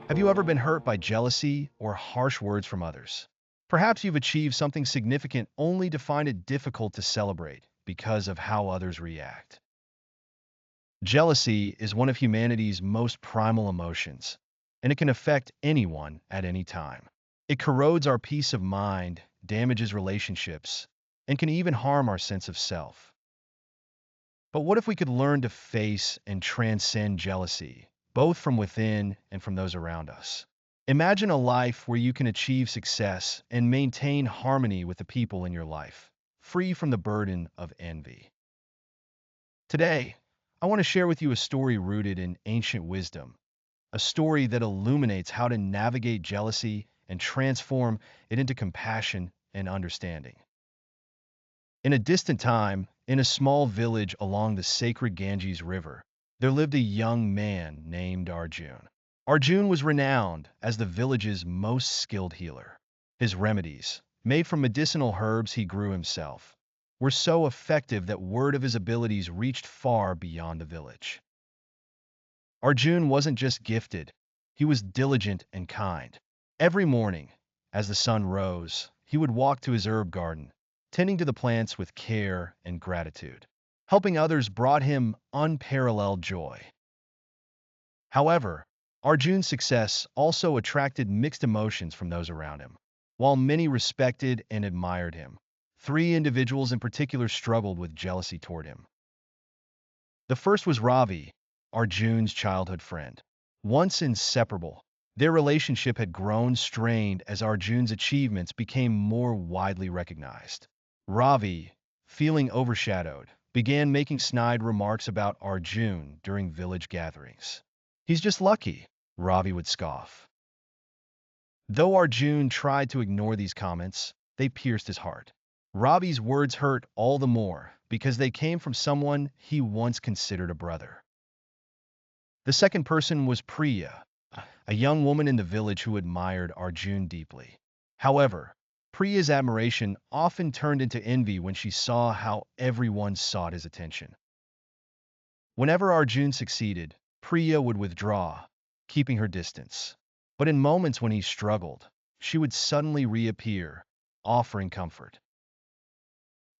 Have you ever been hurt by jealousy or harsh words from others? Perhaps you've achieved something significant only to find it difficult to celebrate because of how others react. Jealousy is one of humanity's most primal emotions, and it can affect anyone at any time. It corrodes our peace of mind, damages relationships, and can even harm our sense of self. But what if we could learn to face and transcend jealousy, both from within and from those around us? Imagine a life where you can achieve success and maintain harmony with the people in your life, free from the burden of envy. Today, I want to share with you a story rooted in ancient wisdom, a story that illuminates how to navigate jealousy and transform it into compassion and understanding. In a distant time, in a small village along the sacred Ganges River, there lived a young man named Arjun. Arjun was renowned as the village's most skilled healer. His remedies, made from medicinal herbs he grew himself, were so effective that word of his abilities reached far beyond the village. Arjun wasn't just gifted, he was diligent and kind. Every morning, as the sun rose, he would walk to his herb garden, tending to the plants with care and gratitude. Helping others brought him unparalleled joy. However, Arjun's success also attracted mixed emotions from those around him. While many respected and admired him, three individuals in particular struggled with jealousy toward him. The first was Ravi, Arjun's childhood friend. Once inseparable, their relationship had grown strained as Arjun's achievements became more widely recognized. Ravi, feeling overshadowed, began making snide remarks about Arjun during village gatherings. "He's just lucky," Ravi would scoff. Though Arjun tried to ignore these comments, they pierced his heart. Ravi's words hurt all the more because they came from someone he once considered a brother. The second person was Priya, a young woman in the village who admired Arjun deeply. However, Priya's admiration often turned into envy when she saw how everyone sought his attention. Whenever Arjun succeeded, Priya would withdraw, keeping her distance. But in moments when he struggled, she would suddenly reappear, offering comfort.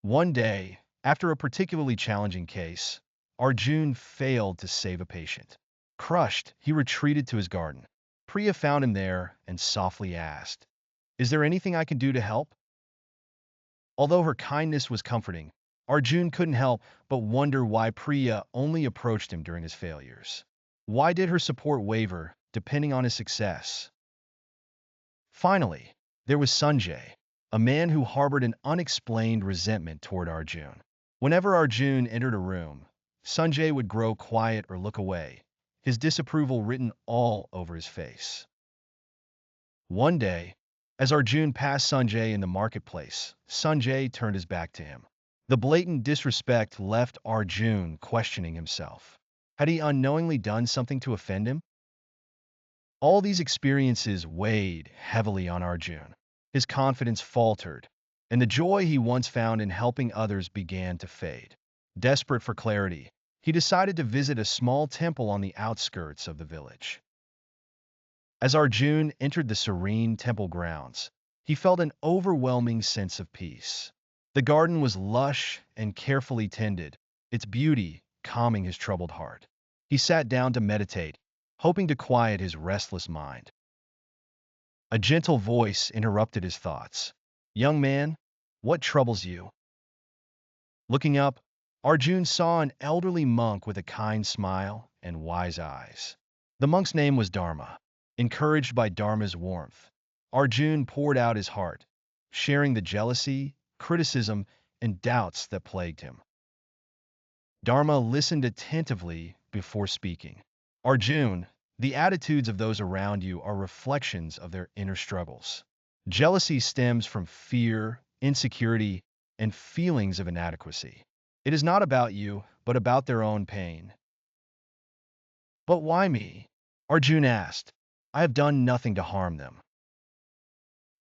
One day, after a particularly challenging case, Arjun failed to save a patient. Crushed, he retreated to his garden. Priya found him there and softly asked, "Is there anything I can do to help?" Although her kindness was comforting, Arjun couldn't help but wonder why Priya only approached him during his failures. Why did her support waver, depending on his success? Finally, there was Sanjay, a man who harbored an unexplained resentment toward Arjun. Whenever Arjun entered a room, Sanjay would grow quiet or look away, his disapproval written all over his face. One day, as Arjun passed Sanjay in the marketplace, Sanjay turned his back to him. The blatant disrespect left Arjun questioning himself. Had he unknowingly done something to offend him? All these experiences weighed heavily on Arjun. His confidence faltered, and the joy he once found in helping others began to fade. Desperate for clarity, he decided to visit a small temple on the outskirts of the village. As Arjun entered the serene temple grounds, he felt an overwhelming sense of peace. The garden was lush and carefully tended, its beauty calming his troubled heart. He sat down to meditate, hoping to quiet his restless mind. A gentle voice interrupted his thoughts. "Young man, what troubles you?" Looking up, Arjun saw an elderly monk with a kind smile and wise eyes. The monk's name was Dharma. Encouraged by Dharma's warmth, Arjun poured out his heart, sharing the jealousy, criticism, and doubts that plagued him. Dharma listened attentively before speaking. "Arjun, the attitudes of those around you are reflections of their inner struggles. Jealousy stems from fear, insecurity, and feelings of inadequacy. It is not about you, but about their own pain." "But why me?" Arjun asked. "I have done nothing to harm them."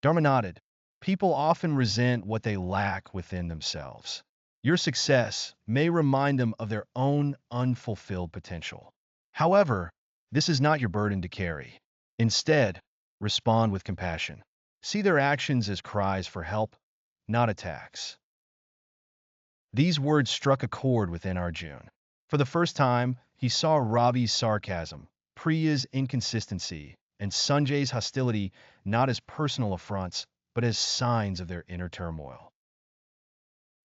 Dharma nodded. "People often resent what they lack within themselves. Your success may remind them of their own unfulfilled potential. However, this is not your burden to carry. Instead, respond with compassion. See their actions as cries for help, not attacks. These words struck a chord within Arjun. For the first time, he saw Ravi's sarcasm, Priya's inconsistency, and Sanjay's hostility not as personal affronts, but as signs of their inner turmoil.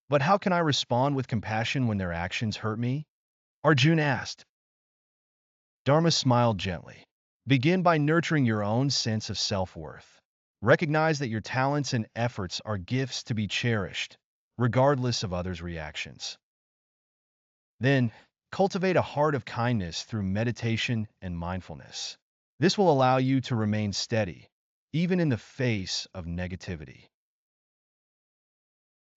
But how can I respond with compassion when their actions hurt me? Arjun asked. Dharma smiled gently. Begin by nurturing your own sense of self-worth. Recognize that your talents and efforts are gifts to be cherished, regardless of others' reactions. Then, cultivate a heart of kindness through meditation and mindfulness. This will allow you to remain steady, even in the face of negativity.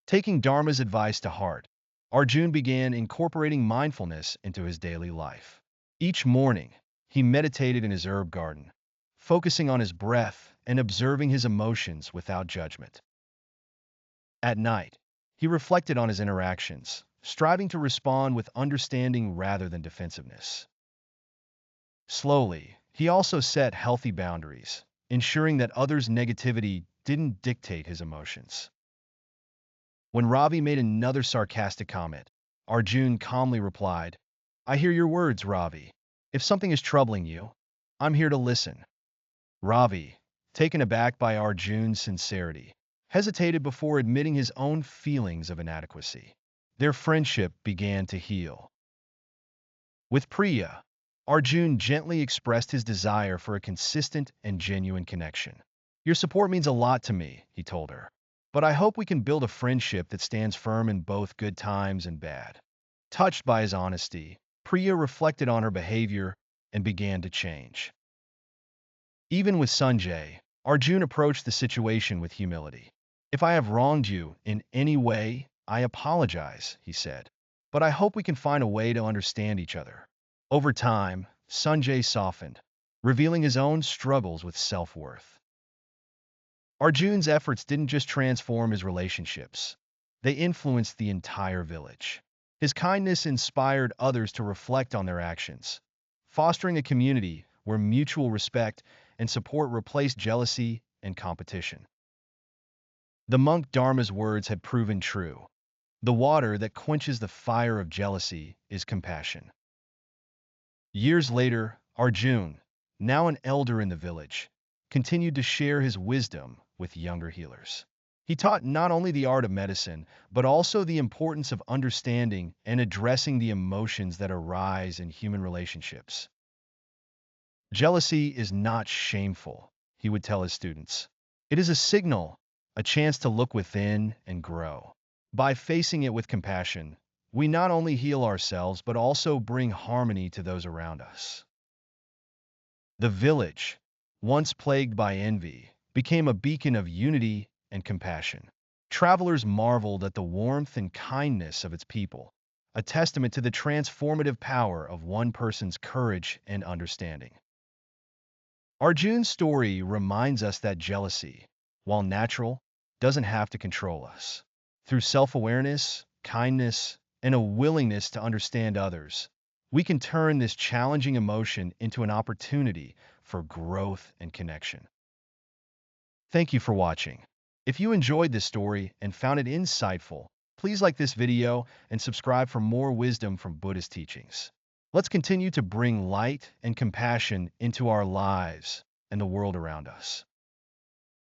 Taking Dharma's advice to heart, Arjun began incorporating mindfulness into his daily life. Each morning, he meditated in his herb garden, focusing on his breath and observing his emotions without judgment. At night, he reflected on his interactions, striving to respond with understanding rather than defensiveness. Slowly, he also set healthy boundaries, ensuring that others' negativity didn't dictate his emotions. When Ravi made another sarcastic comment, Arjun calmly replied, "I hear your words, Ravi. If something is troubling you, I'm here to listen." Ravi, taken aback by Arjun's sincerity, hesitated before admitting his own feelings of inadequacy. Their friendship began to heal. With Priya, Arjun gently expressed his desire for a consistent and genuine connection. "Your support means a lot to me," he told her. "But I hope we can build a friendship that stands firm in both good times and bad." Touched by his honesty, Priya reflected on her behavior and began to change. Even with Sanjay, Arjun approached the situation with humility. "If I have wronged you in any way, I apologize," he said. "But I hope we can find a way to understand each other." Over time, Sanjay softened, revealing his own struggles with self-worth. Arjun's efforts didn't just transform his relationships. They influenced the entire village. His kindness inspired others to reflect on their actions, fostering a community where mutual respect and support replaced jealousy and competition. The monk Dharma's words had proven true. The water that quenches the fire of jealousy is compassion. Years later, Arjun, now an elder in the village, continued to share his wisdom with younger healers. He taught not only the art of medicine, but also the importance of understanding and addressing the emotions that arise in human relationships. Jealousy is not shameful, he would tell his students. It is a signal, a chance to look within and grow. By facing it with compassion, we not only heal ourselves but also bring harmony to those around us. The village, once plagued by envy, became a beacon of unity and compassion. Travelers marveled at the warmth and kindness of its people, a testament to the transformative power of one person's courage and understanding. Arjun's story reminds us that jealousy, while natural, doesn't have to control us. Through self-awareness, kindness, and a willingness to understand others, we can turn this challenging emotion into an opportunity for growth and connection. Thank you for watching. If you enjoyed this story and found it insightful, please like this video and subscribe for more wisdom from Buddhist teachings. Let's continue to bring light and compassion into our lives and the world around us.